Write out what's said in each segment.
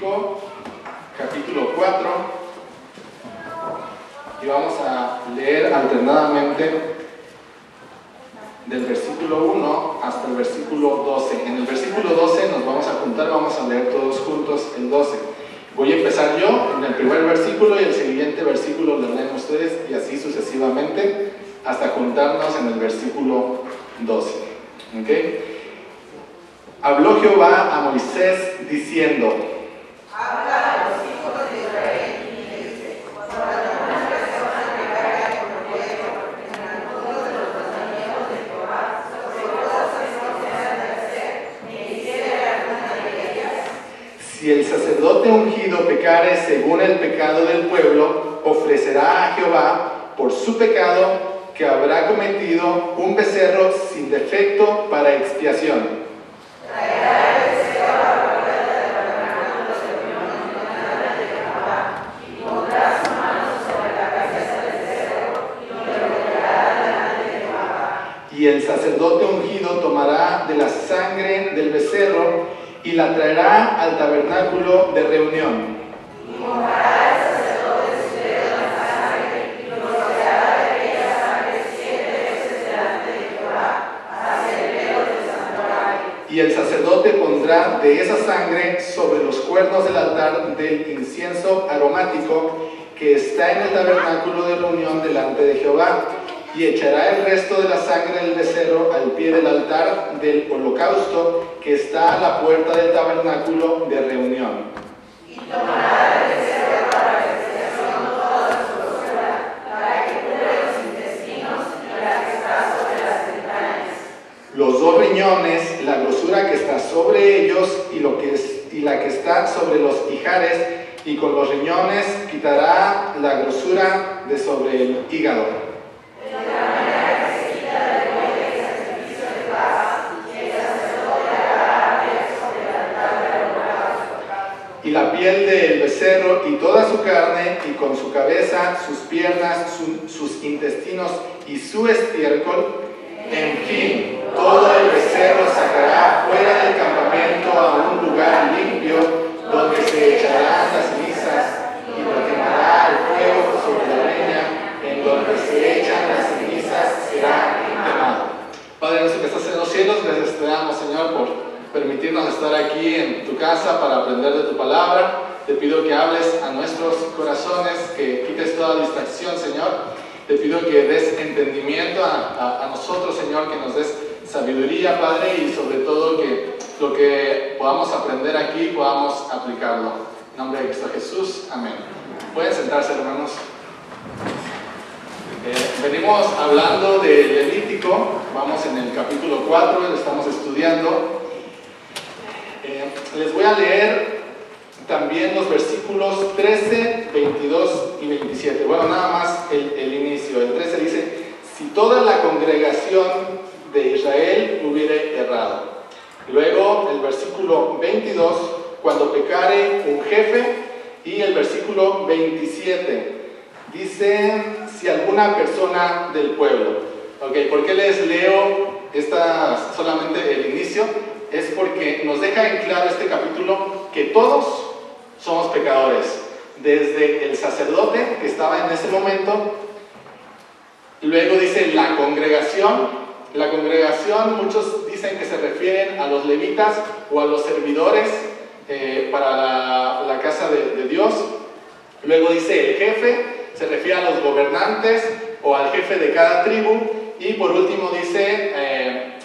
Levítico, capítulo 4, y vamos a leer alternadamente del versículo 1 hasta el versículo 12. En el versículo 12 nos vamos a juntar, vamos a leer todos juntos el 12. Voy a empezar yo en el primer versículo y el siguiente versículo lo leen ustedes y así sucesivamente hasta juntarnos en el versículo 12. ¿Okay? Habló Jehová a Moisés diciendo: habla a los hijos de Israel y dice: cuando una persona pecare por hierro en alguno de los mandamientos de Jehová, sobre cosas que no se han de hacer, e hiciere alguna de ellas. Si el sacerdote ungido pecare según el pecado del pueblo, ofrecerá a Jehová por su pecado que habrá cometido un becerro sin defecto para expiación. Traerá el becerro a la puerta del tabernáculo de reunión delante de Jehová, y pondrá su mano sobre la cabeza del becerro, y lo devolverá delante de Jehová. Y el sacerdote ungido tomará de la sangre del becerro y la traerá al tabernáculo de reunión. Y mojará el sacerdote su dedo en la sangre, y lo rodeará de aquella sangre 7 veces delante de Jehová, hacia el velo del santuario. Y el sacerdote pondrá de esa sangre sobre los cuernos del altar del incienso aromático que está en el tabernáculo de reunión delante de Jehová, y echará el resto de la sangre del becerro al pie del altar del holocausto que está a la puerta del tabernáculo de reunión. Y tomará el becerro para la expiación toda su grosura, para que cubre los intestinos y la que está sobre las entrañas. Los dos riñones, la grosura que está sobre ellos y la que está sobre los ijares, y con los riñones quitará la grosura de sobre el hígado. De la manera que se quita del buey el sacrificio de paz, y el sacerdote hará arder sobre el altar del holocausto. Y la piel del becerro y toda su carne, y con su cabeza, sus piernas, sus intestinos y su estiércol, en fin, todo el becerro sacará fuera del campamento a un lugar limpio, donde se echarán las cenizas, y lo quemará al fuego sobre la leña, en donde se echan las cenizas será quemado. Padre nuestro que estás en los cielos, gracias te damos, Señor, por permitirnos estar aquí en tu casa para aprender de tu palabra. Te pido que hables a nuestros corazones, que quites toda distracción, Señor. Te pido que des entendimiento a nosotros, Señor, que nos des sabiduría, Padre, y sobre todo que lo que podamos aprender aquí podamos aplicarlo. En nombre de Cristo Jesús, amén. Pueden sentarse, hermanos. Venimos hablando de Levítico, vamos en el capítulo 4, lo estamos estudiando. Les voy a leer también los versículos 13, 22 y 27. Bueno, nada más el inicio. El 13 dice: si toda la congregación de Israel hubiere errado. Luego el versículo 22, cuando pecare un jefe. Y el versículo 27 dice: si alguna persona del pueblo. Ok, ¿por qué les leo solamente el inicio? Es porque nos deja en claro este capítulo que todos somos pecadores, desde el sacerdote que estaba en ese momento. Luego dice la congregación. La congregación, muchos dicen que se refieren a los levitas o a los servidores para la casa de Dios. Luego dice el jefe, se refiere a los gobernantes o al jefe de cada tribu. Y por último dice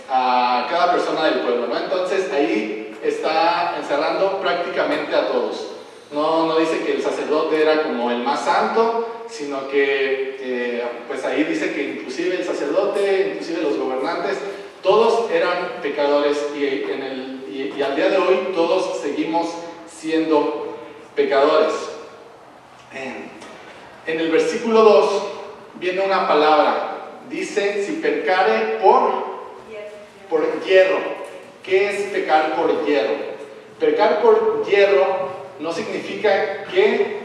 a cada persona del pueblo, ¿no? Entonces ahí está encerrando prácticamente a todos. No dice que el sacerdote era como el más santo, sino que pues ahí dice que inclusive el sacerdote, inclusive los gobernantes, todos eran pecadores y al día de hoy todos seguimos siendo pecadores. En el versículo 2 viene una palabra, dice: si pecare por hierro. ¿Qué es pecar por hierro? Pecar por hierro no significa que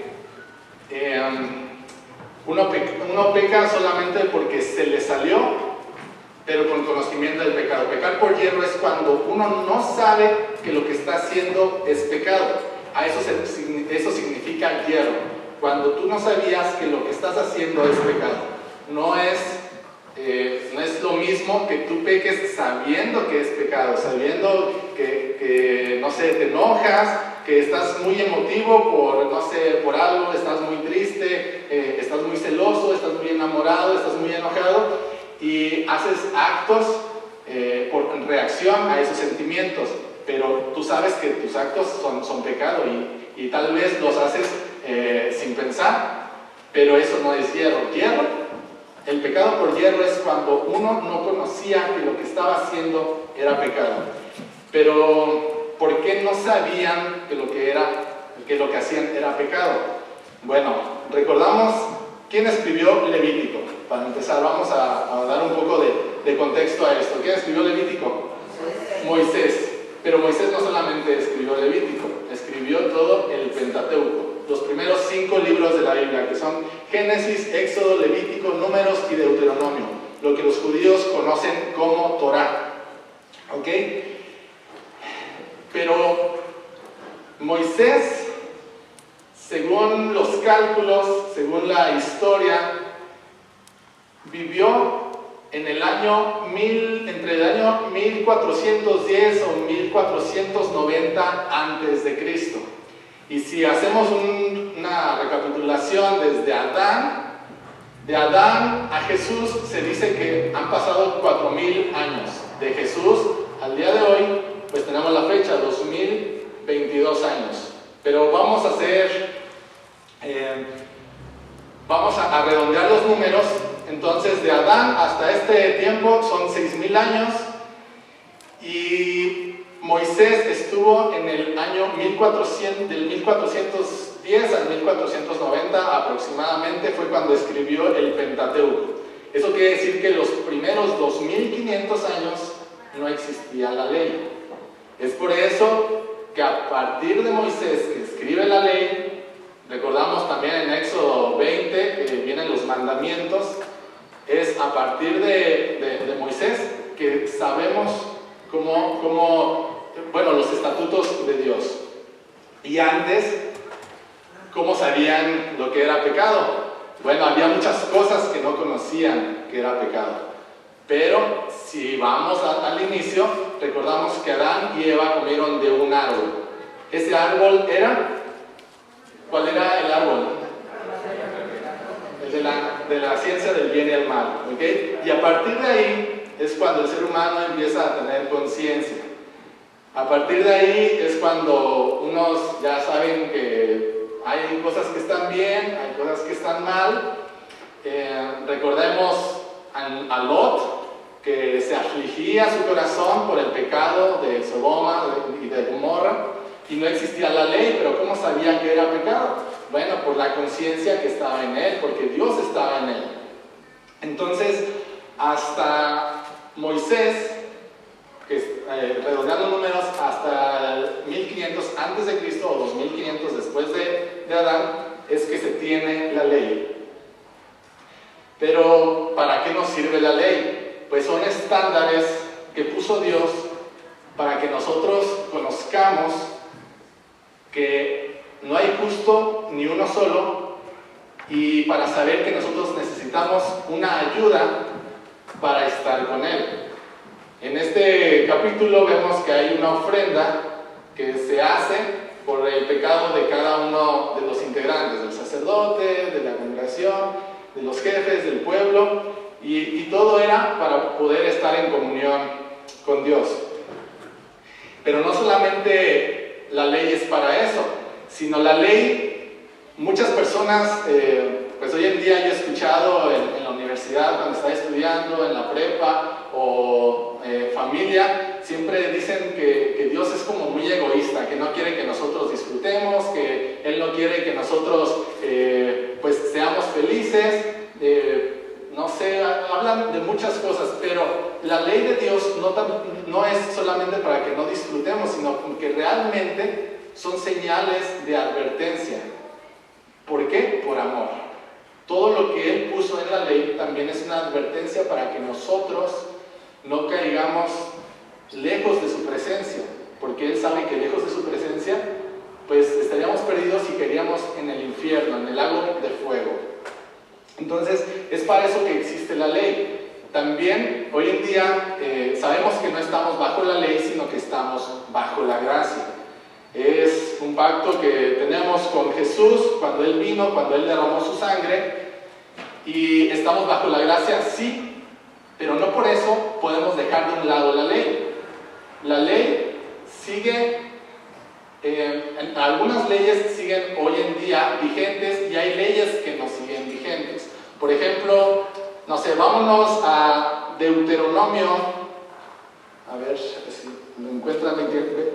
uno peca solamente porque se le salió, pero con conocimiento del pecado. Pecar por hierro es cuando uno no sabe que lo que está haciendo es pecado. eso significa hierro. Cuando tú no sabías que lo que estás haciendo es pecado. No es lo mismo que tú peques sabiendo que es pecado, sabiendo que no sé, te enojas, que estás muy emotivo por algo, estás muy triste, estás muy celoso, estás muy enamorado, estás muy enojado y haces actos por reacción a esos sentimientos, pero tú sabes que tus actos son pecado y tal vez los haces sin pensar, pero eso no es hierro. El pecado por hierro es cuando uno no conocía que lo que estaba haciendo era pecado. Pero, ¿por qué no sabían que lo que hacían era pecado? Bueno, recordamos quién escribió Levítico. Para empezar, vamos a dar un poco de contexto a esto. ¿Quién escribió Levítico? Moisés. Pero Moisés no solamente escribió Levítico, escribió todo el Pentateuco. Los primeros 5 libros de la Biblia, que son Génesis, Éxodo, Levítico, Números y Deuteronomio, lo que los judíos conocen como Torá. ¿Ok? Pero Moisés, según los cálculos, según la historia, vivió entre el año 1410 o 1490 antes de Cristo. Y si hacemos una recapitulación desde de Adán a Jesús, se dice que han pasado 4000 años. De Jesús al día de hoy, pues tenemos la fecha, 2022 años. Pero vamos a redondear los números. Entonces, de Adán hasta este tiempo son 6000 años. Y Moisés estuvo en el año del 1410 al 1490 aproximadamente, fue cuando escribió el Pentateuco. Eso quiere decir que los primeros 2500 años no existía la ley. Es por eso que a partir de Moisés, que escribe la ley, recordamos también en Éxodo 20, que vienen los mandamientos, es a partir de Moisés que sabemos los estatutos de Dios. Y antes, ¿cómo sabían lo que era pecado? Bueno, había muchas cosas que no conocían que era pecado. Pero si vamos al inicio, recordamos que Adán y Eva comieron de un árbol. Ese árbol era... ¿Cuál era el árbol? El de la ciencia del bien y el mal. ¿Okay? Y a partir de ahí es cuando el ser humano empieza a tener conciencia. A partir de ahí es cuando unos ya saben que hay cosas que están bien, hay cosas que están mal. Recordemos a Lot, que se afligía su corazón por el pecado de Sodoma y de Gomorra, y no existía la ley, pero ¿cómo sabía que era pecado? Bueno, por la conciencia que estaba en él, porque Dios estaba en él. Entonces, hasta Moisés, redondeando números, hasta el 1500 antes de Cristo o 2500 después de Adán, es que se tiene la ley. Pero, ¿para qué nos sirve la ley? Pues son estándares que puso Dios para que nosotros conozcamos que no hay justo ni uno solo, y para saber que nosotros necesitamos una ayuda para estar con Él. En este capítulo vemos que hay una ofrenda que se hace por el pecado de cada uno de los integrantes, del sacerdote, de la congregación, de los jefes, del pueblo, y todo era para poder estar en comunión con Dios. Pero no solamente la ley es para eso, sino la ley, muchas personas, pues hoy en día yo he escuchado en la universidad, cuando está estudiando, en la prepa o familia, siempre dicen que Dios es como muy egoísta, que no quiere que nosotros disfrutemos, que Él no quiere que nosotros pues seamos felices, no sé, hablan de muchas cosas, pero la ley de Dios no es solamente para que no disfrutemos, sino que realmente son señales de advertencia. ¿Por qué? Por amor. Todo lo que Él puso en la ley también es una advertencia para que nosotros no caigamos lejos de su presencia, porque Él sabe que lejos de su presencia pues estaríamos perdidos y queríamos en el infierno, en el lago de fuego. Entonces, es para eso que existe la ley. También, hoy en día, sabemos que no estamos bajo la ley, sino que estamos bajo la gracia. Es un pacto que tenemos con Jesús cuando Él vino, cuando Él derramó su sangre, y estamos bajo la gracia, sí, pero no por eso podemos dejar de un lado la ley. La ley sigue, algunas leyes siguen hoy en día vigentes y hay leyes que no siguen vigentes. Por ejemplo, no sé, vámonos a Deuteronomio, a ver si lo encuentran,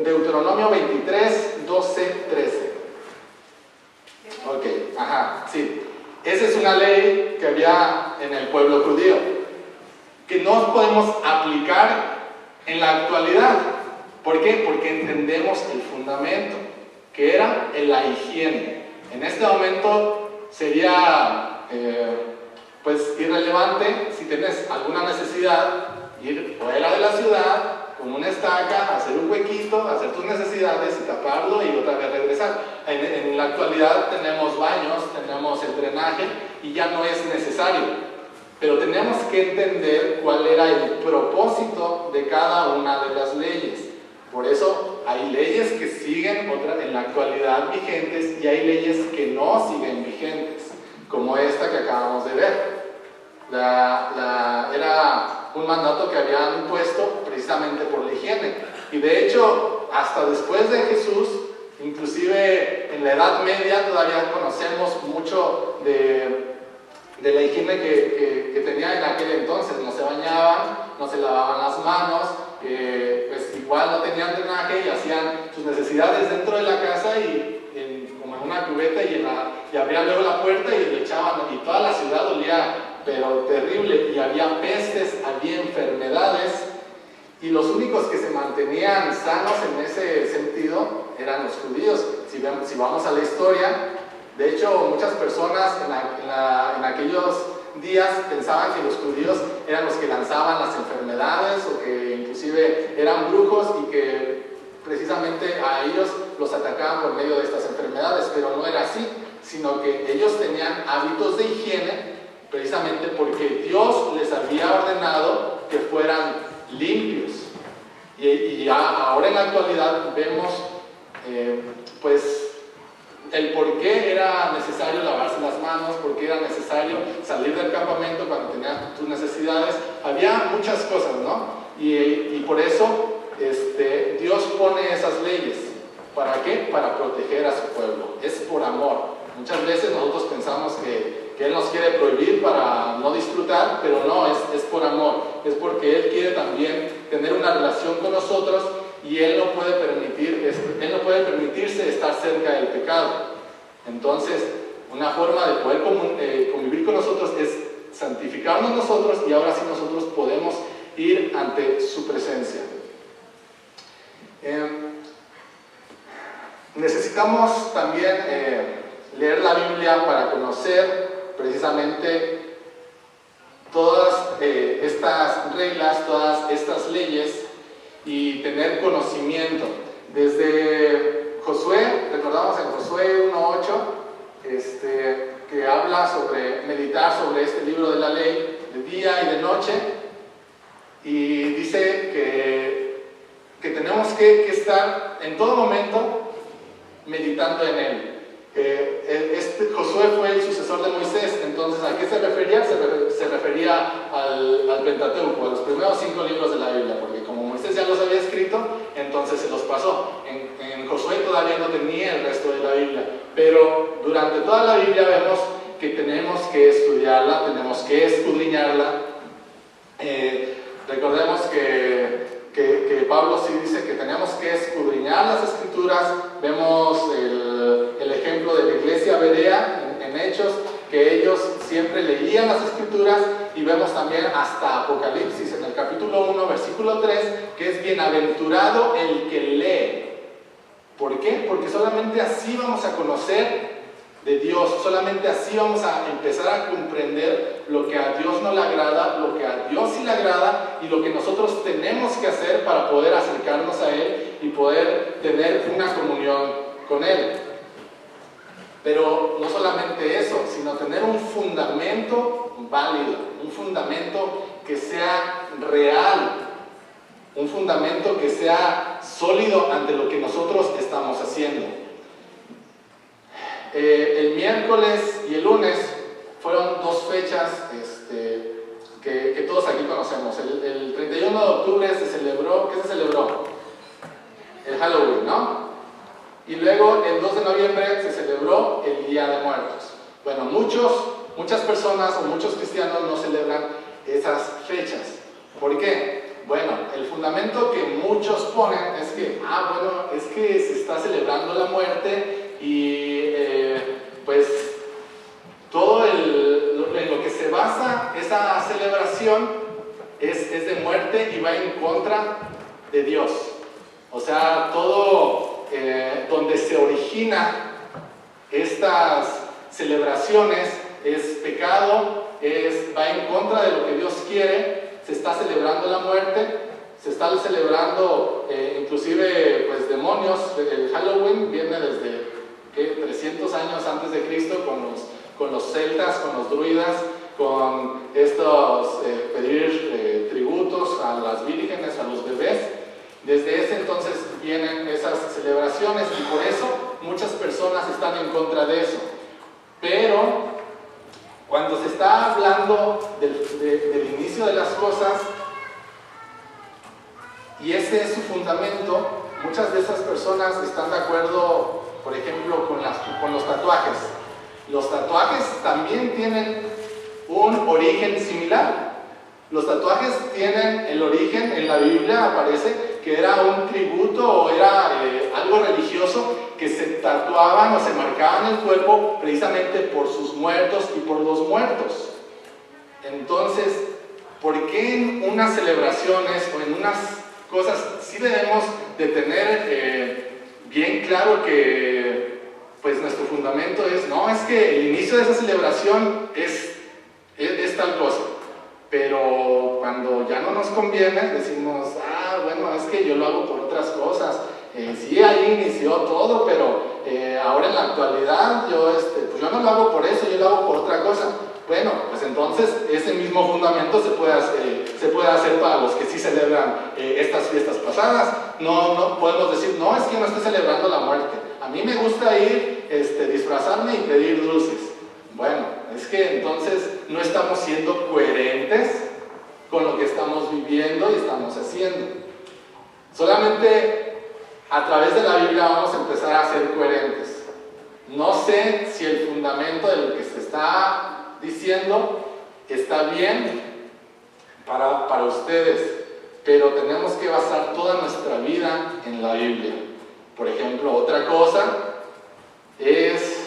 Deuteronomio 23, 12, 13. Ok, ajá, sí. Esa es una ley que había en el pueblo judío, que no podemos aplicar en la actualidad. ¿Por qué? Porque entendemos el fundamento, que era la higiene. En este momento sería pues irrelevante si tienes alguna necesidad, ir fuera de la ciudad con una estaca, hacer un huequito, hacer tus necesidades y taparlo y otra vez regresar. En la actualidad tenemos baños, tenemos el drenaje y ya no es necesario. Pero tenemos que entender cuál era el propósito de cada una de las leyes. Por eso hay leyes que siguen en la actualidad vigentes y hay leyes que no siguen vigentes, como esta que acabamos de ver. Era un mandato que habían impuesto precisamente por la higiene. Y de hecho, hasta después de Jesús, inclusive en la Edad Media, todavía conocemos mucho de la higiene que tenía en aquel entonces. No se bañaban, no se lavaban las manos, pues igual no tenían drenaje y hacían sus necesidades dentro de la casa y como en una cubeta y abrían luego la puerta y le echaban, y toda la ciudad olía pero terrible, y había pestes, había enfermedades, y los únicos que se mantenían sanos en ese sentido eran los judíos. Si vamos a la historia, de hecho muchas personas en aquellos días pensaban que los judíos eran los que lanzaban las enfermedades o que inclusive eran brujos y que precisamente a ellos los atacaban por medio de estas enfermedades, pero no era así, sino que ellos tenían hábitos de higiene precisamente porque Dios les había ordenado que fueran limpios. Y ya ahora en la actualidad vemos pues el por qué era necesario lavarse las manos, por qué era necesario salir del campamento cuando tenían tus necesidades. Había muchas cosas, ¿no? Y por eso Dios pone esas leyes. ¿Para qué? Para proteger a su pueblo. Es por amor. Muchas veces nosotros pensamos que Él nos quiere prohibir para no disfrutar, pero no, es por amor. Es porque Él quiere también tener una relación con nosotros y Él no puede permitirse estar cerca del pecado. Entonces, una forma de poder convivir con nosotros es santificarnos nosotros, y ahora sí nosotros podemos ir ante su presencia. Necesitamos también leer la Biblia para conocer precisamente todas estas reglas, todas estas leyes, y tener conocimiento. Desde Josué, recordamos en Josué 1:8, que habla sobre meditar sobre este libro de la ley de día y de noche, y dice que tenemos que estar en todo momento meditando en él. Josué fue el sucesor de Moisés. Entonces, ¿a qué se refería? Se refería al Pentateuco, a los primeros 5 libros de la Biblia, porque como Moisés ya los había escrito, entonces se los pasó. En Josué todavía no tenía el resto de la Biblia, pero durante toda la Biblia vemos que tenemos que estudiarla, tenemos que escudriñarla. Recordemos que Pablo sí dice que tenemos que escudriñar las Escrituras. Vemos el ejemplo de la iglesia berea en Hechos, que ellos siempre leían las Escrituras, y vemos también hasta Apocalipsis en el capítulo 1, versículo 3, que es bienaventurado el que lee. ¿Por qué? Porque solamente así vamos a conocer de Dios, solamente así vamos a empezar a comprender lo que a Dios no le agrada, lo que a Dios sí le agrada, y lo que nosotros tenemos que hacer para poder acercarnos a Él y poder tener una comunión con Él. Pero no solamente eso, sino tener un fundamento válido, un fundamento que sea real, un fundamento que sea sólido ante lo que nosotros estamos haciendo. El miércoles y el lunes fueron dos fechas que todos aquí conocemos. El 31 de octubre se celebró, ¿qué se celebró? El Halloween, ¿no? Y luego el 2 de noviembre se celebró el Día de Muertos. Bueno, muchas personas o muchos cristianos no celebran esas fechas. ¿Por qué? Bueno, el fundamento que muchos ponen es que, es que se está celebrando la muerte y pues todo en lo que se basa esa celebración es de muerte y va en contra de Dios. O sea, todo donde se origina estas celebraciones es pecado, va en contra de lo que Dios quiere. Se está celebrando la muerte, se está celebrando inclusive pues demonios. El Halloween viene desde 300 años antes de Cristo con los celtas, con los druidas, con estos pedir tributos a las vírgenes, a los bebés. Desde ese entonces vienen esas celebraciones y por eso muchas personas están en contra de eso. Pero cuando se está hablando del inicio de las cosas y ese es su fundamento, muchas de esas personas están de acuerdo, por ejemplo, con los tatuajes. Los tatuajes también tienen un origen similar. Los tatuajes tienen el origen, en la Biblia aparece que era un tributo o era algo religioso que se tatuaban o se marcaban el cuerpo precisamente por sus muertos y por los muertos. Entonces, ¿por qué en unas celebraciones o en unas cosas sí debemos de tener bien claro que pues nuestro fundamento es que el inicio de esa celebración es tal cosa? Pero cuando ya no nos conviene, decimos, es que yo lo hago por otras cosas. Sí, ahí inició todo, pero ahora en la actualidad pues yo no lo hago por eso, yo lo hago por otra cosa. Bueno, pues entonces ese mismo fundamento se puede hacer para los que sí celebran estas fiestas pasadas. No podemos decir, no, es que no estoy celebrando la muerte. A mí me gusta ir, disfrazarme y pedir dulces. Bueno, es que entonces no estamos siendo coherentes con lo que estamos viviendo y estamos haciendo. Solamente a través de la Biblia vamos a empezar a ser coherentes. No sé si el fundamento de lo que se está diciendo está bien para ustedes, pero tenemos que basar toda nuestra vida en la Biblia. Por ejemplo, otra cosa es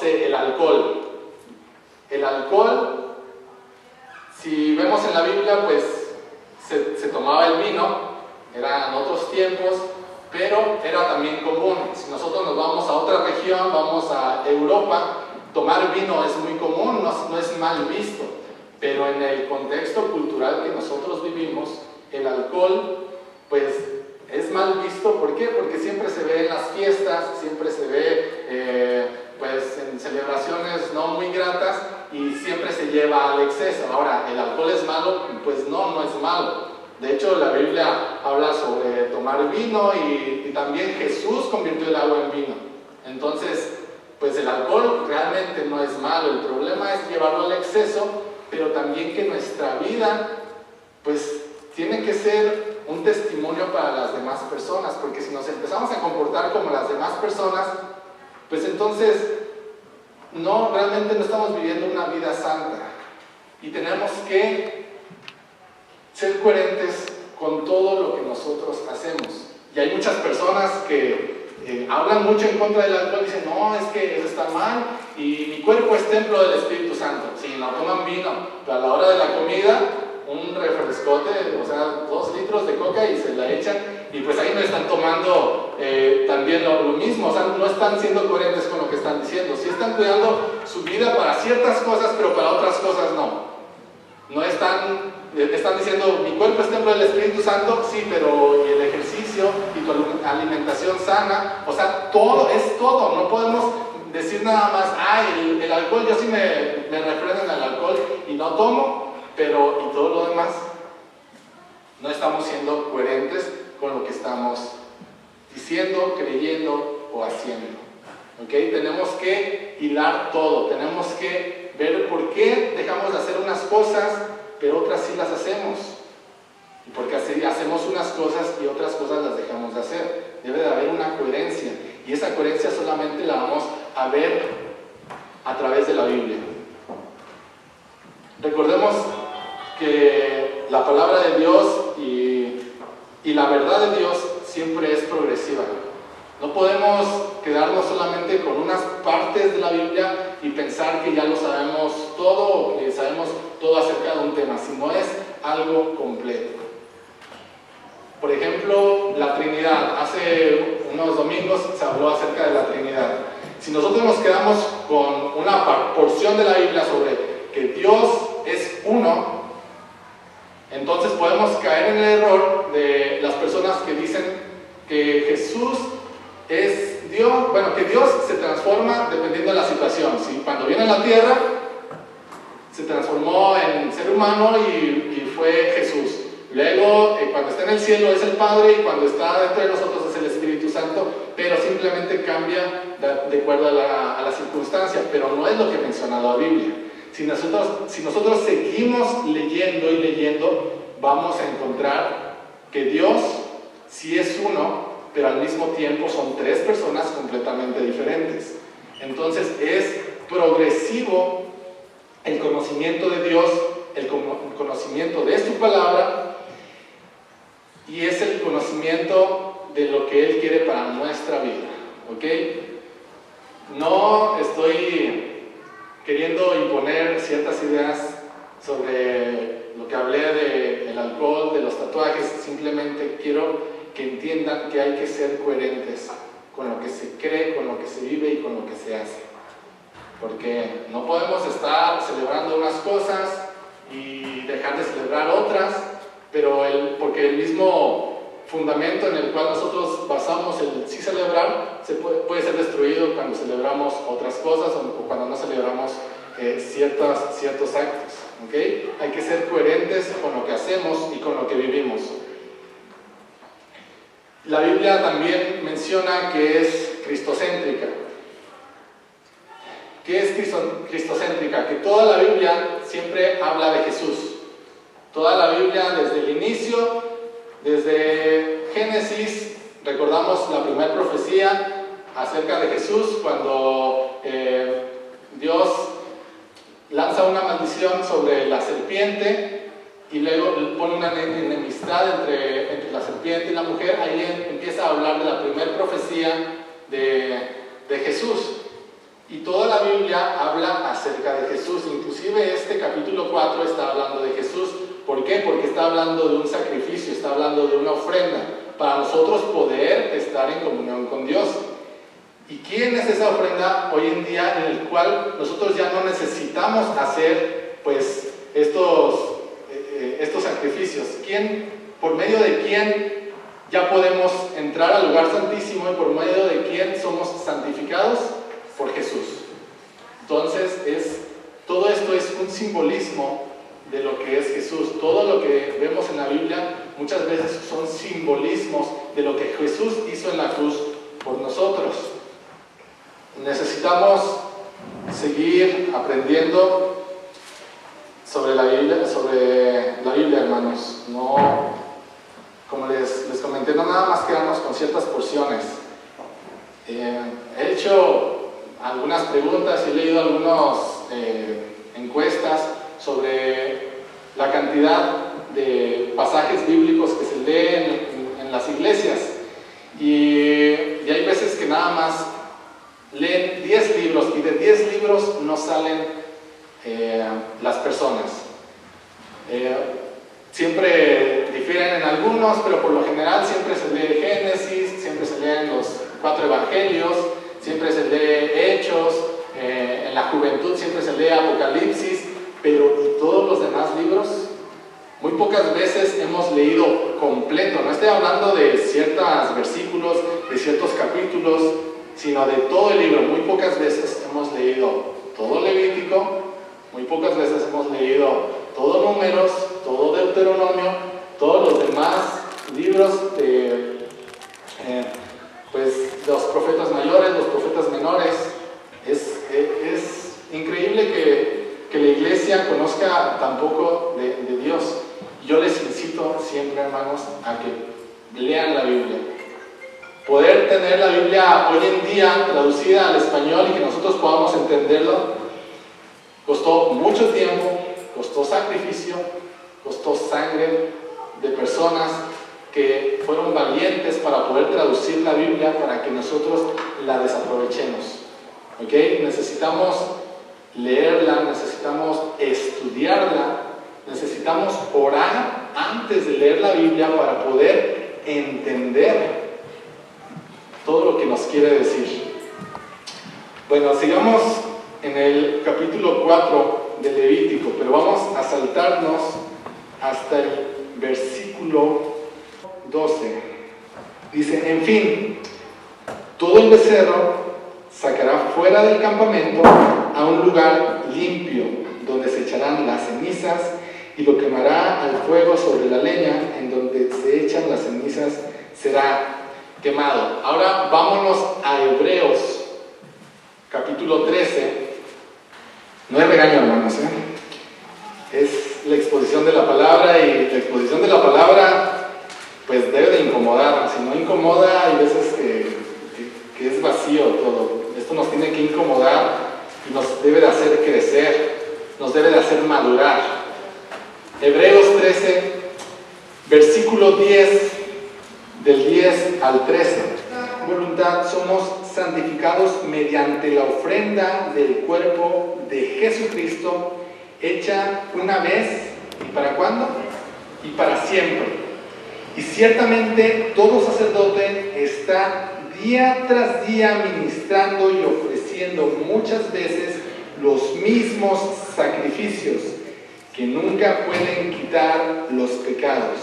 el alcohol. El alcohol, si vemos en la Biblia, pues se tomaba el vino, eran otros tiempos, pero era también común. Si nosotros nos vamos a otra región, vamos a Europa, tomar vino es muy común, no es mal visto, pero en el contexto cultural que nosotros vivimos, el alcohol, pues es mal visto. ¿Por qué? Porque siempre se ve en las fiestas, siempre se ve pues en celebraciones no muy gratas y siempre se lleva al exceso. Ahora, ¿el alcohol es malo? Pues no es malo. De hecho, la Biblia habla sobre tomar vino y también Jesús convirtió el agua en vino. Entonces, pues el alcohol realmente no es malo. El problema es llevarlo al exceso, pero también que nuestra vida pues tiene que ser un testimonio para las demás personas, porque si nos empezamos a comportar como las demás personas, pues entonces realmente no estamos viviendo una vida santa y tenemos que ser coherentes con todo lo que nosotros hacemos. Y hay muchas personas que hablan mucho en contra del alcohol y dicen, no, es que eso está mal y mi cuerpo es templo del Espíritu Santo. Sí, no toman vino, pero a la hora de la comida, un refrescote, 2 litros de coca y se la echan, y pues ahí no están tomando también lo mismo. No están siendo coherentes con lo que están diciendo. Sí están cuidando su vida para ciertas cosas, pero para otras cosas no. No están están diciendo, mi cuerpo es templo del Espíritu Santo, sí, pero y el ejercicio y tu alimentación sana, o sea, todo es todo, no podemos decir nada más, el alcohol, yo sí me refreno en el alcohol y no tomo, pero y todo lo demás, no estamos siendo coherentes con lo que estamos diciendo, creyendo o haciendo. ¿Okay? Tenemos que hilar todo, tenemos que ver por qué dejamos de hacer unas cosas, pero otras sí las hacemos. Y porque hacemos unas cosas y otras cosas las dejamos de hacer. Debe de haber una coherencia. Y esa coherencia solamente la vamos a ver a través de la Biblia. Recordemos que la palabra de Dios y la verdad de Dios siempre es progresiva. No podemos quedarnos solamente con unas partes de la Biblia y pensar que ya lo sabemos todo o que sabemos todo acerca de un tema, sino es algo completo. Por ejemplo, la Trinidad. Hace unos domingos se habló acerca de la Trinidad. Si nosotros nos quedamos con una porción de la Biblia sobre que Dios es uno, entonces podemos caer en el error de las personas que dicen que Jesús es Dios, bueno, que Dios se transforma dependiendo de la situación. ¿Sí? Cuando viene a la tierra, se transformó en ser humano y fue Jesús. Luego, cuando está en el cielo es el Padre y cuando está dentro de nosotros es el Espíritu Santo, pero simplemente cambia de acuerdo a la circunstancia, pero no es lo que menciona la Biblia. Si nosotros seguimos leyendo y leyendo, vamos a encontrar que Dios sí es uno, pero al mismo tiempo son tres personas completamente diferentes. Entonces es progresivo el conocimiento de Dios, el conocimiento de su palabra, y es el conocimiento de lo que Él quiere para nuestra vida. ¿Ok? No estoy queriendo imponer ciertas ideas sobre lo que hablé del alcohol, de los tatuajes, simplemente quiero que entiendan que hay que ser coherentes con lo que se cree, con lo que se vive y con lo que se hace. Porque no podemos estar celebrando unas cosas y dejar de celebrar otras, pero porque el mismo fundamento en el cual nosotros basamos el sí celebrar puede ser destruido cuando celebramos otras cosas o cuando no celebramos ciertos actos. ¿Okay? Hay que ser coherentes con lo que hacemos y con lo que vivimos. La Biblia también menciona que es cristocéntrica. ¿Qué es cristocéntrica? Que toda la Biblia siempre habla de Jesús. Toda la Biblia desde el inicio, desde Génesis, recordamos la primera profecía acerca de Jesús cuando Dios lanza una maldición sobre la serpiente y luego pone una enemistad entre la serpiente y la mujer. Ahí empieza a hablar de la primera profecía de Jesús. Y toda la Biblia habla acerca de Jesús, inclusive este capítulo 4 está hablando de Jesús. ¿Por qué? Porque está hablando de un sacrificio, está hablando de una ofrenda, para nosotros poder estar en comunión con Dios. ¿Y quién es esa ofrenda hoy en día en el cual nosotros ya no necesitamos hacer pues estos sacrificios? ¿Por medio de quién ya podemos entrar al lugar santísimo y por medio de quién somos santificados? Por Jesús. Entonces todo esto es un simbolismo de lo que es Jesús. Todo lo que vemos en la Biblia muchas veces son simbolismos de lo que Jesús hizo en la cruz por nosotros. Necesitamos seguir aprendiendo sobre la Biblia, hermanos. No, como les comenté, no nada más quedarnos con ciertas porciones. He hecho algunas preguntas y he leído algunas encuestas sobre la cantidad de pasajes bíblicos que se leen en las iglesias, y hay veces que nada más leen 10 libros y de 10 libros no salen las personas. Siempre difieren en algunos, pero por lo general siempre se lee Génesis, siempre se leen los 4 evangelios, siempre se lee Hechos, en la juventud siempre se lee Apocalipsis, pero ¿y todos los demás libros? Muy pocas veces hemos leído completo, no estoy hablando de ciertos versículos, de ciertos capítulos, sino de todo el libro. Muy pocas veces hemos leído todo Levítico, muy pocas veces hemos leído todo Números, todo Deuteronomio, todos los demás libros de los profetas mayores, los profetas menores. Es increíble que la iglesia conozca tan poco de Dios. Yo les incito siempre, hermanos, a que lean la Biblia. Poder tener la Biblia hoy en día traducida al español y que nosotros podamos entenderlo, costó mucho tiempo, costó sacrificio, costó sangre de personas que fueron valientes para poder traducir la Biblia para que nosotros la desaprovechemos. ¿Ok? Necesitamos leerla, necesitamos estudiarla, necesitamos orar antes de leer la Biblia para poder entender todo lo que nos quiere decir. Bueno, sigamos en el capítulo 4 de Levítico, pero vamos a saltarnos hasta el versículo 12. Dice: en fin, todo el becerro sacará fuera del campamento a un lugar limpio, donde se echarán las cenizas, y lo quemará al fuego sobre la leña. En donde se echan las cenizas será quemado. Ahora vámonos a Hebreos, capítulo 13. No es regaño, hermanos, es la exposición de la palabra, y la exposición de la palabra pues debe de incomodar. Si no incomoda, hay veces que es vacío todo. Esto nos tiene que incomodar y nos debe de hacer crecer, nos debe de hacer madurar. Hebreos 13, versículo 10, del 10 al 13. Voluntad somos santificados mediante la ofrenda del cuerpo de Jesucristo, hecha una vez, ¿y para cuándo? Y para siempre. Y ciertamente todo sacerdote está día tras día ministrando y ofreciendo muchas veces los mismos sacrificios, que nunca pueden quitar los pecados.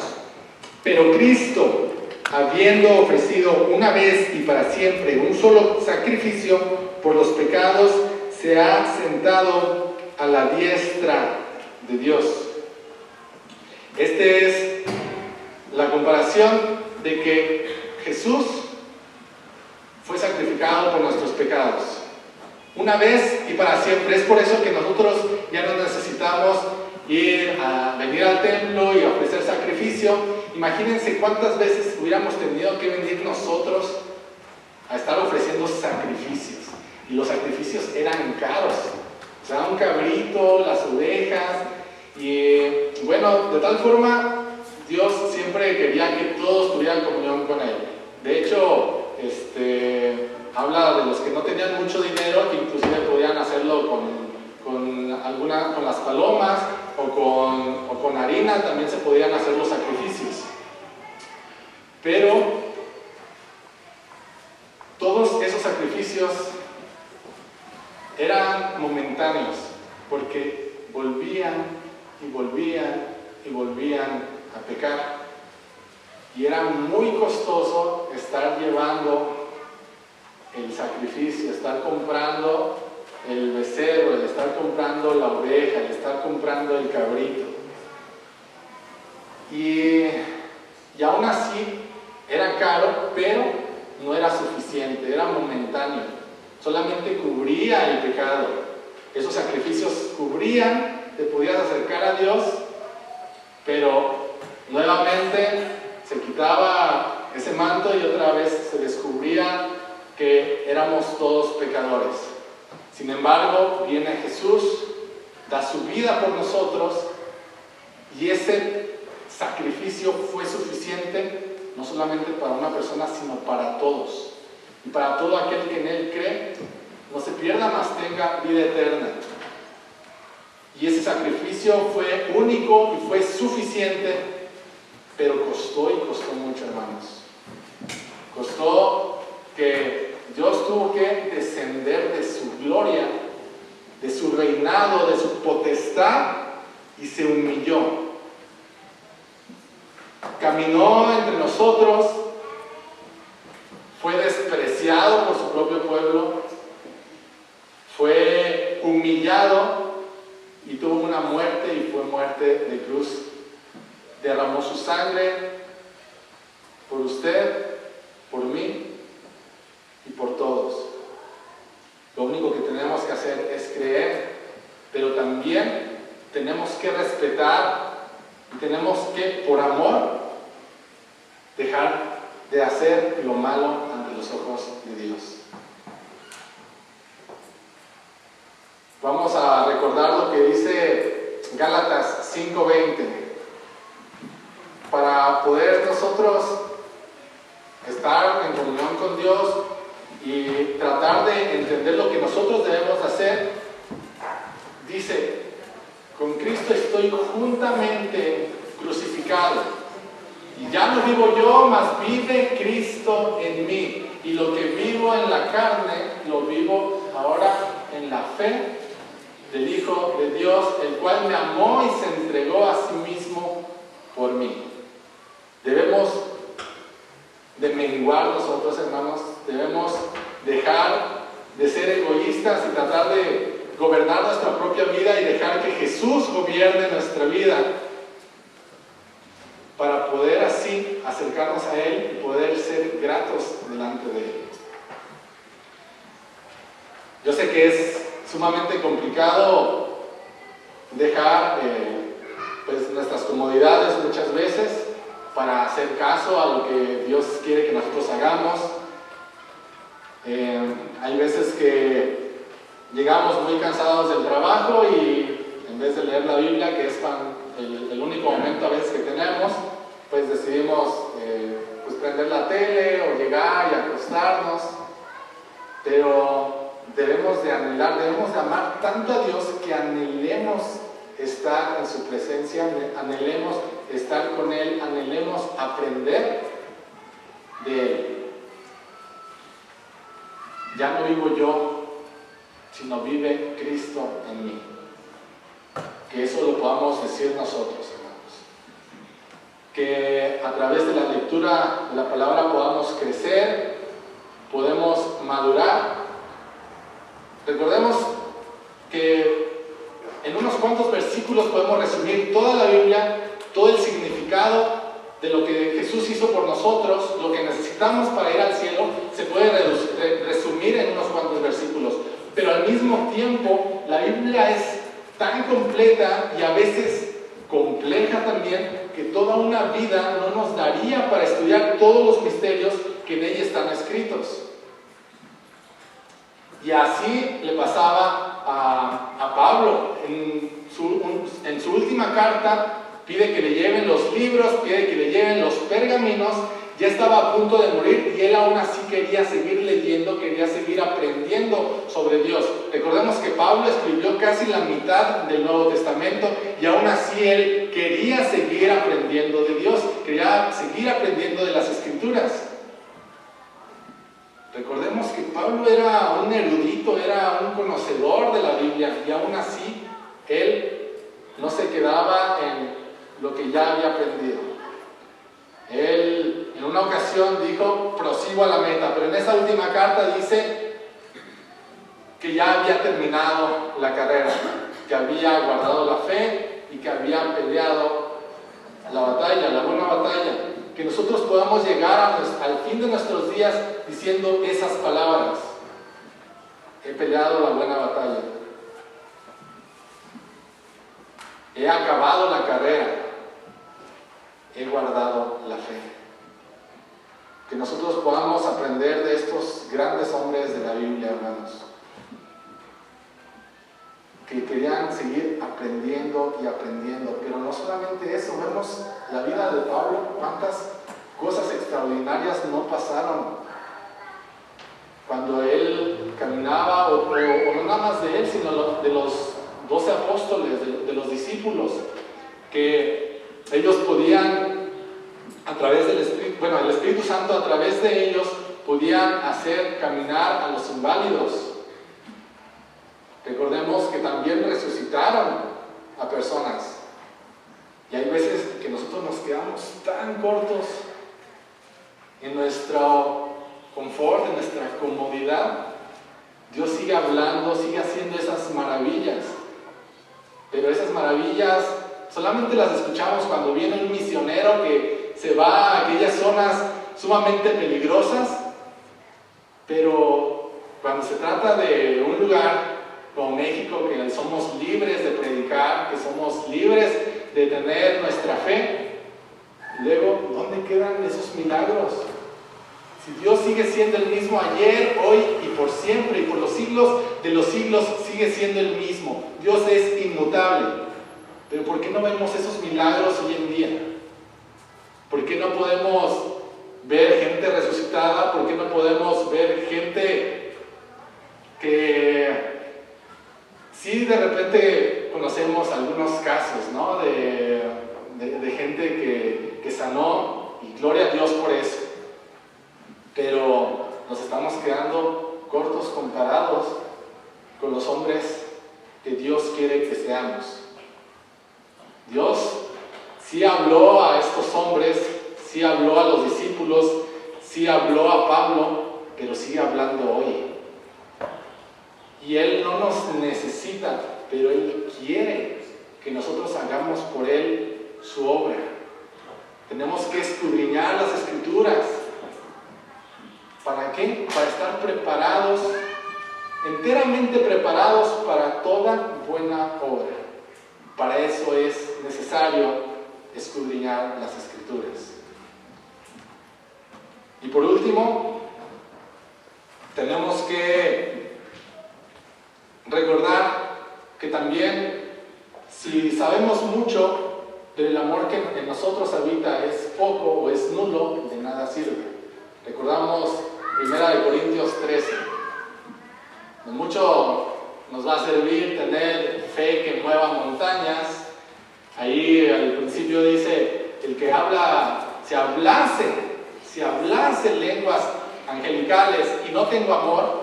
Pero Cristo, habiendo ofrecido una vez y para siempre un solo sacrificio por los pecados, se ha sentado a la diestra de Dios. Esta es la comparación de que Jesús fue sacrificado por nuestros pecados, una vez y para siempre. Es por eso que nosotros ya no necesitamos venir al templo y ofrecer sacrificio. Imagínense cuántas veces hubiéramos tenido que venir nosotros a estar ofreciendo sacrificios, y los sacrificios eran caros. O sea, un cabrito, las ovejas, y bueno, de tal forma Dios siempre quería que todos tuvieran comunión con Él. De hecho, habla de los que no tenían mucho dinero, que inclusive podían hacerlo con las palomas o con harina. También se podían hacer los sacrificios. Pero todos esos sacrificios eran momentáneos, porque volvían y volvían y volvían a pecar, y era muy costoso estar llevando el sacrificio, estar comprando el becerro, el estar comprando la oveja, el estar comprando el cabrito, y aún así era caro, pero no era suficiente, era momentáneo, solamente cubría el pecado. Esos sacrificios cubrían, te podías acercar a Dios, pero nuevamente se quitaba ese manto y otra vez se descubría que éramos todos pecadores. Sin embargo, viene Jesús, da su vida por nosotros, y ese sacrificio fue suficiente no solamente para una persona, sino para todos. Y para todo aquel que en Él cree, no se pierda, mas tenga vida eterna. Y ese sacrificio fue único y fue suficiente, pero costó, y costó mucho, hermanos. Costó que Dios tuvo que descender de su gloria, de su reinado, de su potestad, y se humilló. caminó entre nosotros, fue despreciado por su propio pueblo, fue humillado y tuvo una muerte y fue muerte de cruz. Derramó su sangre por usted, por mí y por todos. Lo único que tenemos que hacer es creer, pero también tenemos que respetar y tenemos que, por amor, dejar de hacer lo malo ante los ojos de Dios. Vamos a recordar lo que dice Gálatas 5:20. Para poder nosotros estar en comunión con Dios y tratar de entender lo que nosotros debemos hacer, dice: con Cristo estoy juntamente crucificado, y ya no vivo yo, mas vive Cristo en mí, y lo que vivo en la carne, lo vivo ahora en la fe del Hijo de Dios, el cual me amó y se entregó a sí mismo por mí. Debemos de menguar nosotros, hermanos, debemos dejar de ser egoístas y tratar de gobernar nuestra propia vida y dejar que Jesús gobierne nuestra vida para poder así acercarnos a Él y poder ser gratos delante de Él. Yo sé que es sumamente complicado dejar pues nuestras comodidades muchas veces para hacer caso a lo que Dios quiere que nosotros hagamos. Hay veces que llegamos muy cansados del trabajo y en vez de leer la Biblia, que es el único momento a veces que tenemos, pues decidimos pues prender la tele o llegar y acostarnos. Pero debemos de anhelar, debemos de amar tanto a Dios que anhelemos estar en su presencia, anhelemos estar con Él, anhelemos aprender de Él. Ya no vivo yo, sino vive Cristo en mí. Que eso lo podamos decir nosotros, hermanos. Que a través de la lectura de la palabra podamos crecer, podemos madurar. Recordemos que en unos cuantos versículos podemos resumir toda la Biblia, todo el significado de lo que Jesús hizo por nosotros, lo que necesitamos para ir al cielo, se puede resumir en unos cuantos versículos. Pero al mismo tiempo, la Biblia es tan completa y a veces compleja también, que toda una vida no nos daría para estudiar todos los misterios que en ella están escritos. Y así le pasaba a Pablo. En su última carta pide que le lleven los libros, pide que le lleven los pergaminos. Ya estaba a punto de morir y él aún así quería seguir leyendo, quería seguir aprendiendo sobre Dios. Recordemos que Pablo escribió casi la mitad del Nuevo Testamento y aún así él quería seguir aprendiendo de Dios, quería seguir aprendiendo de las Escrituras. Recordemos que Pablo era un erudito, era un conocedor de la Biblia y aún así él no se quedaba en lo que ya había aprendido. Él en una ocasión dijo: prosigo a la meta, pero en esa última carta dice que ya había terminado la carrera, que había guardado la fe y que había peleado la batalla, la buena batalla. Que nosotros podamos llegar al fin de nuestros días diciendo esas palabras: he peleado la buena batalla, he acabado la carrera, he guardado la fe. Que nosotros podamos aprender de estos grandes hombres de la Biblia, hermanos, que querían seguir aprendiendo y aprendiendo. Pero no solamente eso, vemos la vida de Pablo, cuántas cosas extraordinarias no pasaron cuando él caminaba, o no nada más de él, sino de los 12 apóstoles, de los discípulos, que ellos podían, a través del Espíritu, el Espíritu Santo a través de ellos podían hacer caminar a los inválidos. Recordemos que también resucitaron a personas. Y hay veces que nosotros nosotros nos quedamos tan cortos en nuestro confort, en nuestra comodidad. Dios sigue hablando, sigue haciendo esas maravillas, pero esas maravillas solamente las escuchamos cuando viene un misionero que se va a aquellas zonas sumamente peligrosas. Pero cuando se trata de un lugar como México, que somos libres de predicar, que somos libres de tener nuestra fe, luego, ¿dónde quedan esos milagros? Si Dios sigue siendo el mismo ayer, hoy y por siempre, y por los siglos de los siglos sigue siendo el mismo. Dios es inmutable. Pero ¿por qué no vemos esos milagros hoy en día? ¿Por qué no podemos ver gente resucitada? ¿Por qué no podemos ver gente que sí de repente conocemos algunos casos, ¿no? de gente que sanó, y gloria a Dios por eso? Pero nos estamos quedando cortos comparados con los hombres que Dios quiere que seamos. Dios sí habló a estos hombres, sí habló a los discípulos, sí habló a Pablo, pero sigue hablando hoy. Y Él no nos necesita, pero Él quiere que nosotros hagamos por Él su obra. Tenemos que escudriñar las Escrituras. ¿Para qué? Para estar preparados, enteramente preparados para toda buena obra. Para eso es necesario escudriñar las Escrituras. Y por último, tenemos que recordar que también, si sabemos mucho, pero el amor que en nosotros habita es poco o es nulo, de nada sirve. Recordamos 1 Corintios 13. De mucho nos va a servir tener fe que mueva montañas. Ahí al principio dice, el que habla, si hablase lenguas angelicales y no tengo amor,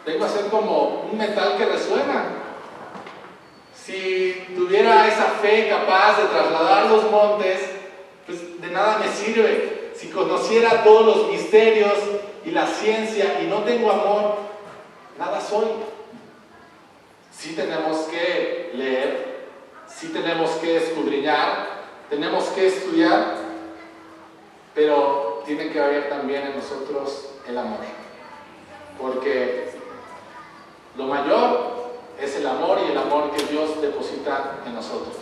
vengo a ser como un metal que resuena. Si tuviera esa fe capaz de trasladar los montes, pues de nada me sirve. Si conociera todos los misterios y la ciencia y no tengo amor, nada soy. Sí tenemos que leer, sí tenemos que escudriñar, tenemos que estudiar, pero tiene que haber también en nosotros el amor. Porque lo mayor es el amor, y el amor que Dios deposita en nosotros.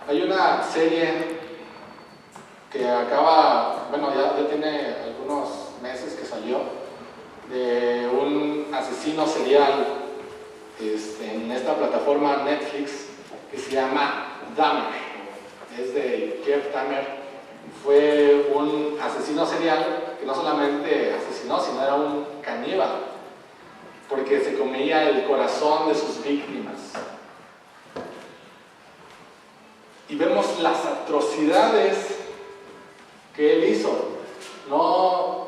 Hay una serie que acaba, ya tiene algunos meses que salió, de un asesino serial en esta plataforma Netflix, que se llama Dahmer. Es de Jeff Dahmer. Fue un asesino serial que no solamente asesinó, sino era un caníbal, porque se comía el corazón de sus víctimas. Y vemos las atrocidades que él hizo. No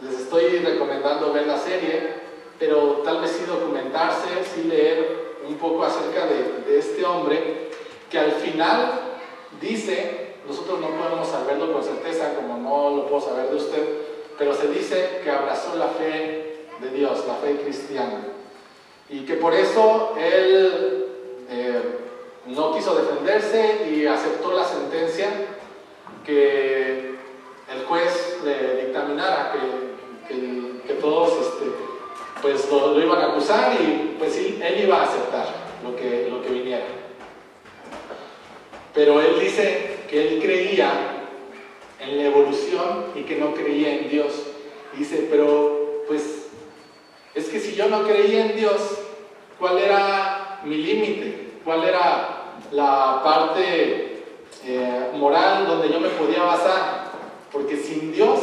les estoy recomendando ver la serie, pero tal vez sí documentarse, sí leer un poco acerca de este hombre, que al final dice, nosotros no podemos saberlo con certeza, como no lo puedo saber de usted, pero se dice que abrazó la fe de Dios, la fe cristiana, y que por eso él no quiso defenderse y aceptó la sentencia que el juez le dictaminara, que todos pues lo iban a acusar, y pues sí, él iba a aceptar lo que viniera. Pero él dice que él creía en la evolución y que no creía en Dios. Dice, pero pues es que si yo no creía en Dios, ¿cuál era mi límite? ¿Cuál era la parte moral donde yo me podía basar? Porque sin Dios,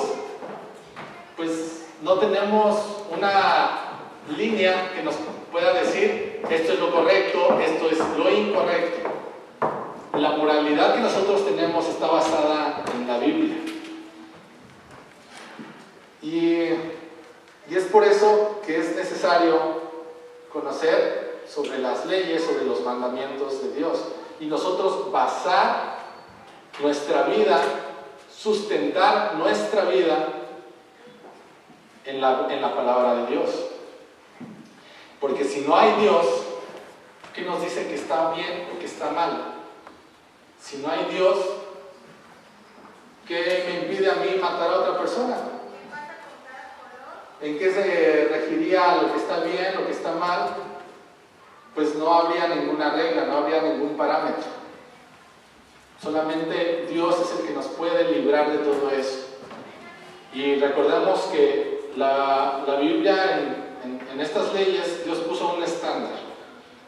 pues no tenemos una línea que nos pueda decir esto es lo correcto, esto es lo incorrecto. La moralidad que nosotros tenemos está basada en la Biblia. Y Y es por eso que es necesario conocer sobre las leyes, sobre los mandamientos de Dios. Y nosotros basar nuestra vida, sustentar nuestra vida en la palabra de Dios. Porque si no hay Dios, ¿qué nos dice que está bien o que está mal? Si no hay Dios, ¿qué me impide a mí matar a otra persona? ¿En qué se regiría lo que está bien, lo que está mal? Pues no habría ninguna regla, no habría ningún parámetro. Solamente Dios es el que nos puede librar de todo eso. Y recordemos que la Biblia, en estas leyes, Dios puso un estándar.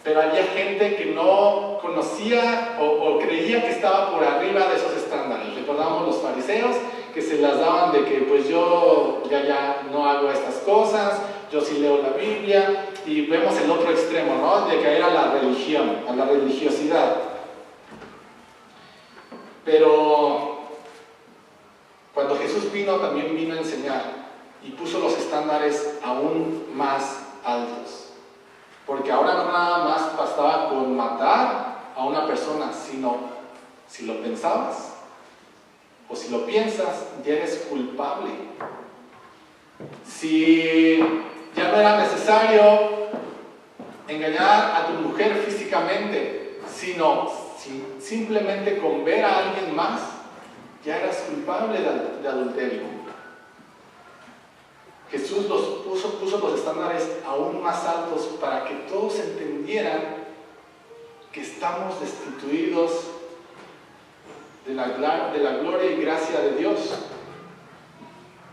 Pero había gente que no conocía o creía que estaba por arriba de esos estándares. Recordamos los fariseos que se las daban de que pues yo ya no hago estas cosas, yo sí leo la Biblia, y vemos el otro extremo, ¿no? De caer a la religión, a la religiosidad. Pero cuando Jesús vino, también vino a enseñar y puso los estándares aún más altos. Porque ahora no nada más bastaba con matar a una persona, sino si lo pensabas o si lo piensas, ya eres culpable. Si ya no era necesario engañar a tu mujer físicamente, sino simplemente con ver a alguien más, ya eras culpable de adulterio. Jesús puso los estándares aún más altos para que todos entendieran que estamos destituidos de la gloria y gracia de Dios,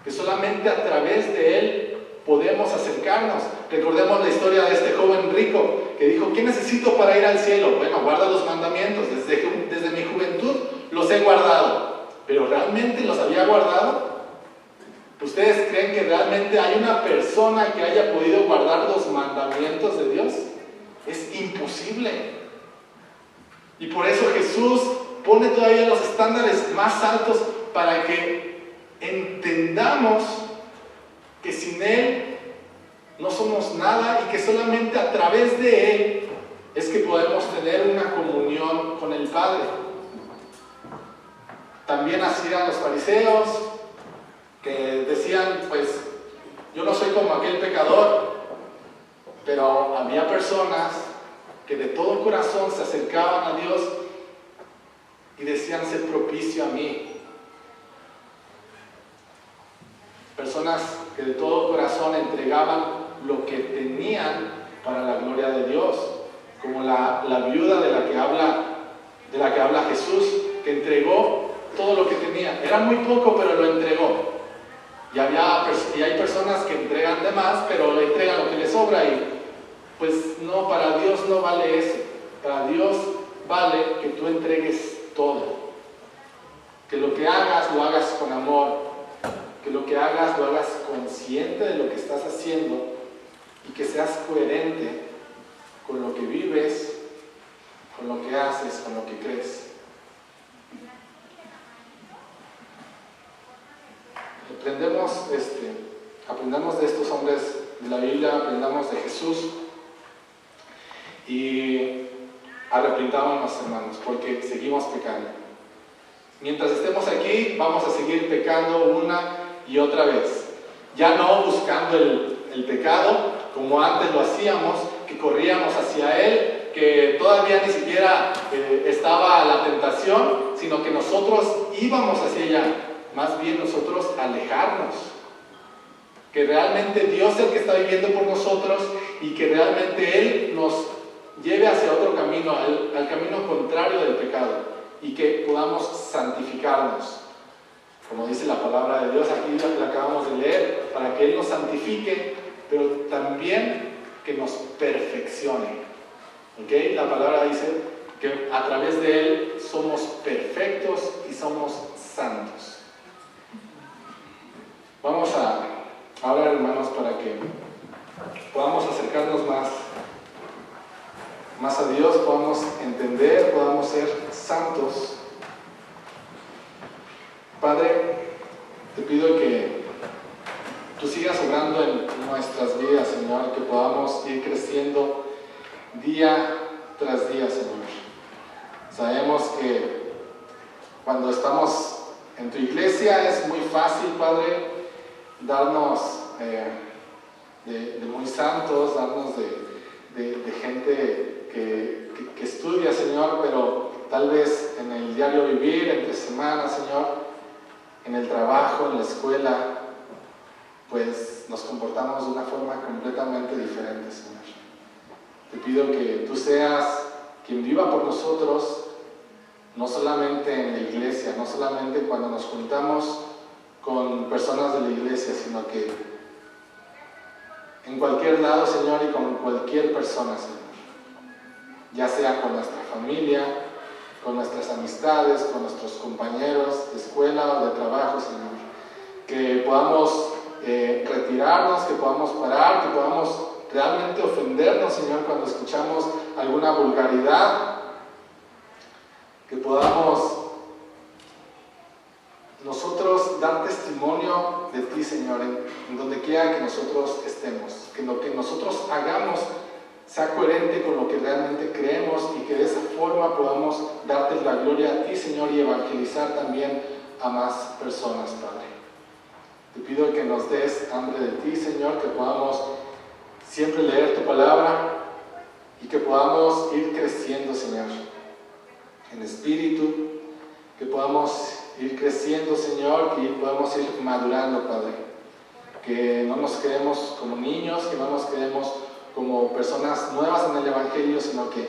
que solamente a través de Él podemos acercarnos. Recordemos la historia de este joven rico que dijo: ¿qué necesito para ir al cielo? Bueno, guarda los mandamientos, desde mi juventud los he guardado. ¿Pero realmente los había guardado? ¿Ustedes creen que realmente hay una persona que haya podido guardar los mandamientos de Dios? Es imposible. Y por eso Jesús pone todavía los estándares más altos para que entendamos que sin Él no somos nada y que solamente a través de Él es que podemos tener una comunión con el Padre. También así eran los fariseos, que decían, pues, yo no soy como aquel pecador, pero había personas que de todo corazón se acercaban a Dios y decían: ser propicio a mí. Personas que de todo corazón entregaban lo que tenían para la gloria de Dios, como la viuda de la que habla Jesús, que entregó todo lo que tenía. Era muy poco, pero lo entregó. Y hay personas que entregan de más, pero le entregan lo que les sobra, y pues no, para Dios no vale eso. Para Dios vale que tú entregues todo. Que lo que hagas, lo hagas con amor. Que lo que hagas, lo hagas consciente de lo que estás haciendo, y que seas coherente con lo que vives, con lo que haces, con lo que crees. Aprendamos de estos hombres de la Biblia, aprendamos de Jesús y arrepentámonos, hermanos, porque seguimos pecando. Mientras estemos aquí, vamos a seguir pecando una y otra vez. Ya no buscando el pecado como antes lo hacíamos, que corríamos hacia él, que todavía ni siquiera estaba la tentación, sino que nosotros íbamos hacia ella. Más bien nosotros alejarnos, que realmente Dios es el que está viviendo por nosotros y que realmente Él nos lleve hacia otro camino, al camino contrario del pecado, y que podamos santificarnos, como dice la palabra de Dios. Aquí la acabamos de leer, para que Él nos santifique, pero también que nos perfeccione. ¿Okay? La palabra dice que a través de Él somos perfectos y somos santos. Vamos a hablar, hermanos, para que podamos acercarnos más a Dios, podamos entender, podamos ser santos. Padre, te pido que tú sigas obrando en podamos ir creciendo día tras día, Señor. Sabemos que cuando estamos en tu iglesia es muy fácil, Padre, darnos de muy santos, darnos de gente que estudia, Señor, pero tal vez en el diario vivir, entre semanas, Señor, en el trabajo, en la escuela, pues nos comportamos de una forma completamente diferente, Señor. Te pido que tú seas quien viva por nosotros, no solamente en la iglesia, no solamente cuando nos juntamos con personas de la iglesia, sino que en cualquier lado, Señor, y con cualquier persona, Señor. Ya sea con nuestra familia, con nuestras amistades, con nuestros compañeros de escuela o de trabajo, Señor. Que podamos retirarnos, que podamos parar, que podamos realmente ofendernos, Señor, cuando escuchamos alguna vulgaridad, que podamos nosotros dar testimonio de ti, Señor, en donde quiera que nosotros estemos, que lo que nosotros hagamos sea coherente con lo que realmente creemos y que de esa forma podamos darte la gloria a ti, Señor, y evangelizar también a más personas, Padre. Te pido que nos des hambre de ti, Señor, que podamos siempre leer tu palabra y que podamos ir creciendo, Señor, en espíritu, que podamos ir creciendo, Señor, que podamos ir madurando, Padre. Que no nos quedemos como niños, que no nos quedemos como personas nuevas en el Evangelio, sino que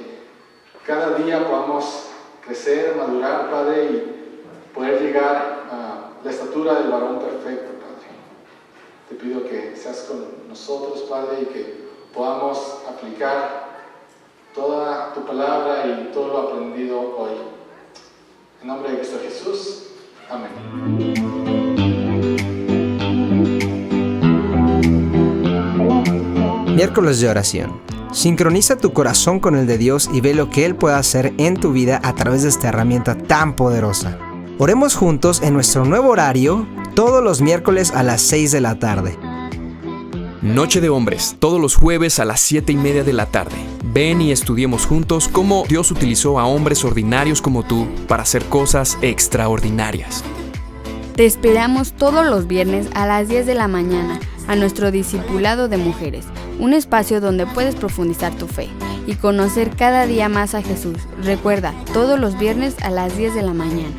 cada día podamos crecer, madurar, Padre, y poder llegar a la estatura del varón perfecto, Padre. Te pido que seas con nosotros, Padre, y que podamos aplicar toda tu palabra y todo lo aprendido hoy. En nombre de Cristo Jesús. Amén. Miércoles de oración. Sincroniza tu corazón con el de Dios y ve lo que Él puede hacer en tu vida a través de esta herramienta tan poderosa. Oremos juntos en nuestro nuevo horario, todos los miércoles a las 6 de la tarde. Noche de Hombres, todos los jueves a las 7:30 de la tarde. Ven y estudiemos juntos cómo Dios utilizó a hombres ordinarios como tú para hacer cosas extraordinarias. Te esperamos todos los viernes a las 10 de la mañana a nuestro discipulado de mujeres, un espacio donde puedes profundizar tu fe y conocer cada día más a Jesús. Recuerda, todos los viernes a las 10 de la mañana.